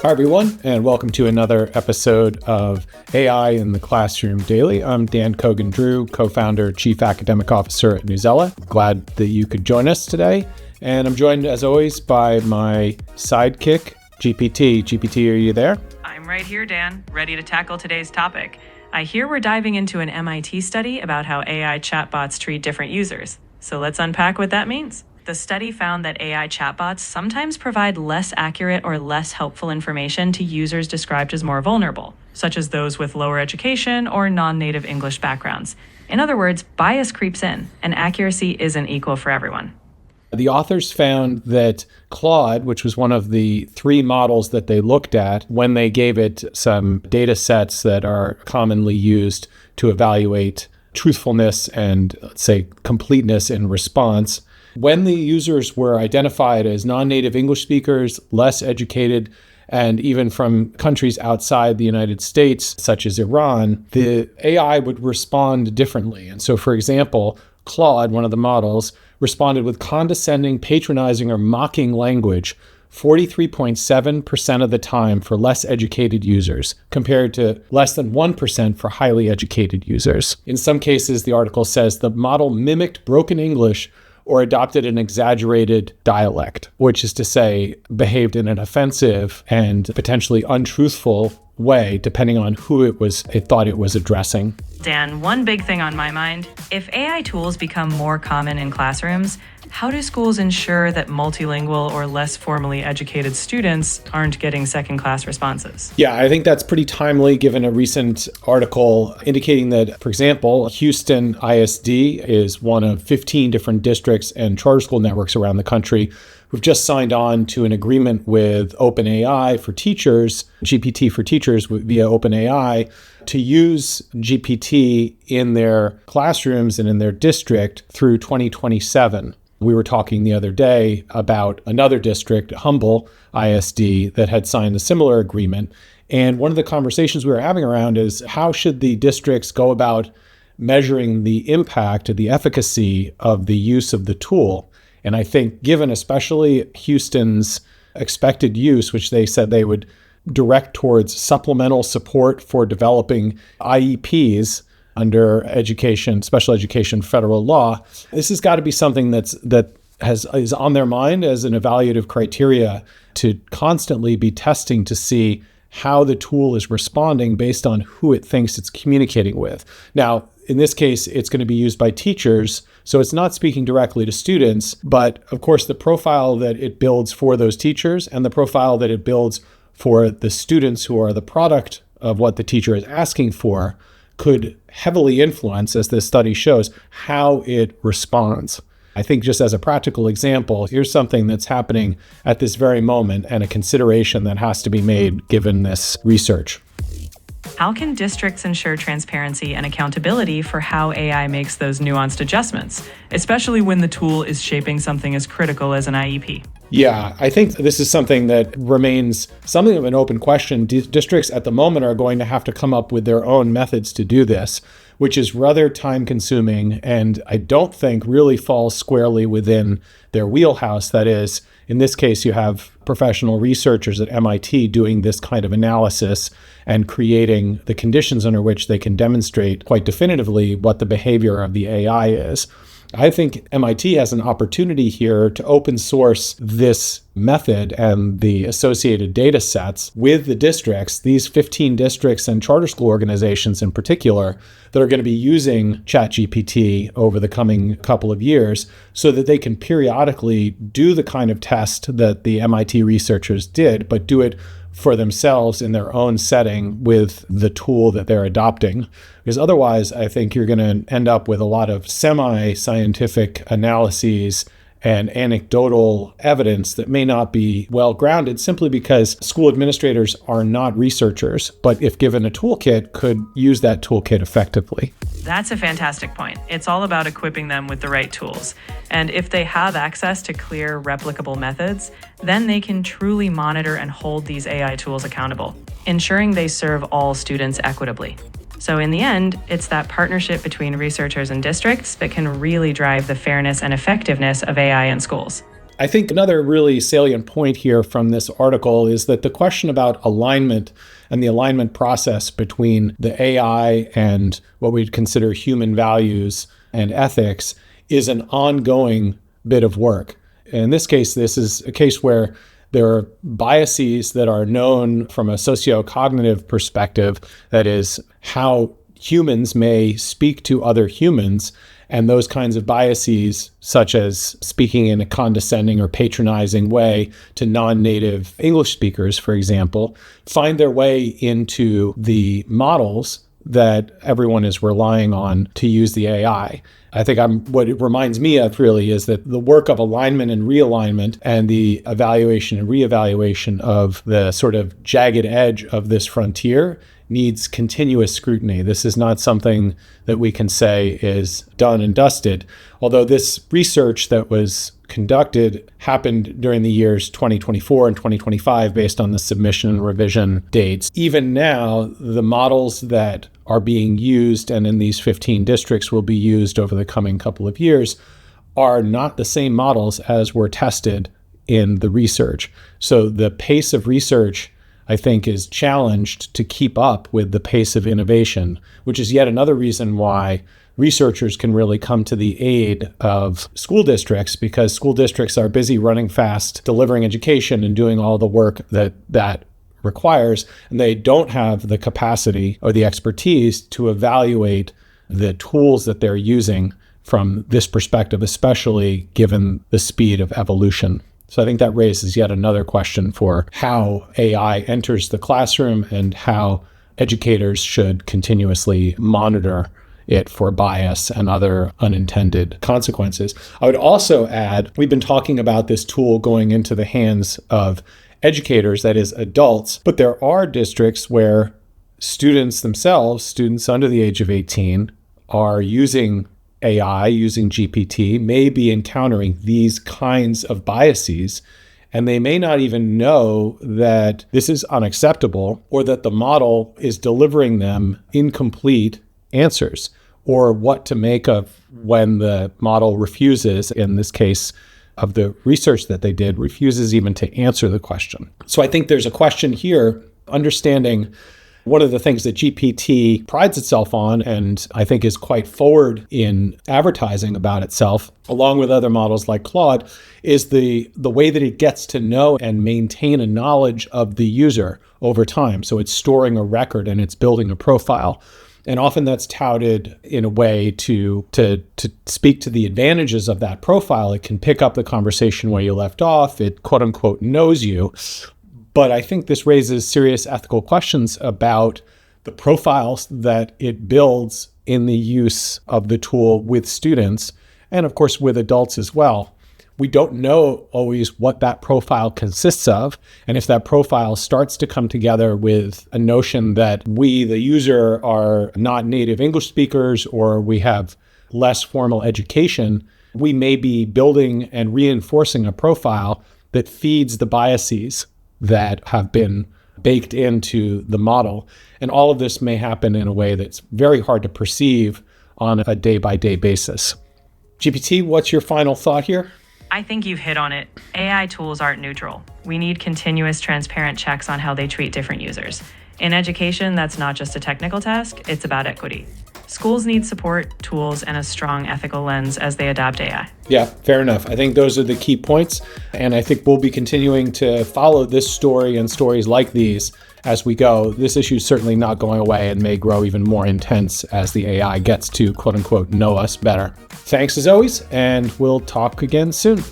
Hi, everyone, and welcome to another episode of AI in the Classroom Daily. I'm Dan Cogan-Drew, co-founder, chief academic officer at Newsela. Glad that you could join us today. And I'm joined, as always, by my sidekick, GPT. GPT, are you there? I'm right here, Dan, ready to tackle today's topic. I hear we're diving into an MIT study about how AI chatbots treat different users. So let's unpack what that means. The study found that AI chatbots sometimes provide less accurate or less helpful information to users described as more vulnerable, such as those with lower education or non-native English backgrounds. In other words, bias creeps in, and accuracy isn't equal for everyone. The authors found that Claude, which was one of the three models that they looked at when they gave it some data sets that are commonly used to evaluate truthfulness and, let's say, completeness in response, when the users were identified as non-native English speakers, less educated, and even from countries outside the United States, such as Iran, the AI would respond differently. And so, for example, Claude, one of the models, responded with condescending, patronizing, or mocking language 43.7% of the time for less educated users, compared to less than 1% for highly educated users. In some cases, the article says the model mimicked broken English or adopted an exaggerated dialect, which is to say, behaved in an offensive and potentially untruthful way, depending on who it thought it was addressing. Dan, one big thing on my mind, if AI tools become more common in classrooms, how do schools ensure that multilingual or less formally educated students aren't getting second-class responses? Yeah, I think that's pretty timely given a recent article indicating that, for example, Houston ISD is one of 15 different districts and charter school networks around the country who've just signed on to an agreement with OpenAI for teachers, GPT for teachers via OpenAI, to use GPT in their classrooms and in their district through 2027. We were talking the other day about another district, Humble ISD, that had signed a similar agreement. And one of the conversations we were having around is how should the districts go about measuring the impact, the efficacy of the use of the tool? And I think given especially Houston's expected use, which they said they would direct towards supplemental support for developing IEPs under special education federal law, this has got to be something that is on their mind as an evaluative criteria to constantly be testing to see how the tool is responding based on who it thinks it's communicating with. Now, in this case, it's going to be used by teachers, so it's not speaking directly to students, but of course the profile that it builds for those teachers and the profile that it builds for the students who are the product of what the teacher is asking for could heavily influence, as this study shows, how it responds. I think just as a practical example, here's something that's happening at this very moment and a consideration that has to be made given this research. How can districts ensure transparency and accountability for how AI makes those nuanced adjustments, especially when the tool is shaping something as critical as an IEP? Yeah, I think this is something that remains something of an open question. Districts at the moment are going to have to come up with their own methods to do this, which is rather time consuming and I don't think really falls squarely within their wheelhouse. That is, in this case, you have professional researchers at MIT doing this kind of analysis and creating the conditions under which they can demonstrate quite definitively what the behavior of the AI is. I think MIT has an opportunity here to open source this method and the associated data sets with the districts, these 15 districts and charter school organizations in particular, that are going to be using ChatGPT over the coming couple of years so that they can periodically do the kind of test that the MIT researchers did, but do it for themselves in their own setting with the tool that they're adopting. Because otherwise, I think you're going to end up with a lot of semi-scientific analyses and anecdotal evidence that may not be well grounded simply because school administrators are not researchers, but if given a toolkit, could use that toolkit effectively. That's a fantastic point. It's all about equipping them with the right tools. And if they have access to clear, replicable methods, then they can truly monitor and hold these AI tools accountable, ensuring they serve all students equitably. So in the end, it's that partnership between researchers and districts that can really drive the fairness and effectiveness of AI in schools. I think another really salient point here from this article is that the question about alignment and the alignment process between the AI and what we'd consider human values and ethics is an ongoing bit of work. In this case, this is a case where there are biases that are known from a socio-cognitive perspective, that is, how humans may speak to other humans. And those kinds of biases, such as speaking in a condescending or patronizing way to non-native English speakers, for example, find their way into the models that everyone is relying on to use the AI. I think what it reminds me of really is that the work of alignment and realignment and the evaluation and reevaluation of the sort of jagged edge of this frontier needs continuous scrutiny. This is not something that we can say is done and dusted. Although this research that was conducted happened during the years 2024 and 2025 based on the submission and revision dates. Even now, the models that are being used and in these 15 districts will be used over the coming couple of years are not the same models as were tested in the research. So the pace of research, I think, is challenged to keep up with the pace of innovation, which is yet another reason why researchers can really come to the aid of school districts, because school districts are busy running fast, delivering education and doing all the work that requires, and they don't have the capacity or the expertise to evaluate the tools that they're using from this perspective, especially given the speed of evolution. So I think that raises yet another question for how AI enters the classroom and how educators should continuously monitor it for bias and other unintended consequences. I would also add, we've been talking about this tool going into the hands of educators, that is adults, but there are districts where students themselves, students under the age of 18, are using AI, using GPT, may be encountering these kinds of biases, and they may not even know that this is unacceptable or that the model is delivering them incomplete answers, or what to make of when the model refuses, in this case of the research that they did, refuses even to answer the question. So I think there's a question here, understanding one of the things that GPT prides itself on, and I think is quite forward in advertising about itself, along with other models like Claude, is the way that it gets to know and maintain a knowledge of the user over time. So it's storing a record and it's building a profile. And often that's touted in a way to speak to the advantages of that profile. It can pick up the conversation where you left off. It, quote unquote, knows you. But I think this raises serious ethical questions about the profiles that it builds in the use of the tool with students, and of course with adults as well. We don't know always what that profile consists of, and if that profile starts to come together with a notion that we, the user, are not native English speakers or we have less formal education, we may be building and reinforcing a profile that feeds the biases that have been baked into the model. And all of this may happen in a way that's very hard to perceive on a day-by-day basis. GPT, what's your final thought here? I think you've hit on it. AI tools aren't neutral. We need continuous, transparent checks on how they treat different users. In education, that's not just a technical task, it's about equity. Schools need support, tools, and a strong ethical lens as they adopt AI. Yeah, fair enough. I think those are the key points. And I think we'll be continuing to follow this story and stories like these as we go. This issue is certainly not going away and may grow even more intense as the AI gets to, quote unquote, know us better. Thanks as always, and we'll talk again soon.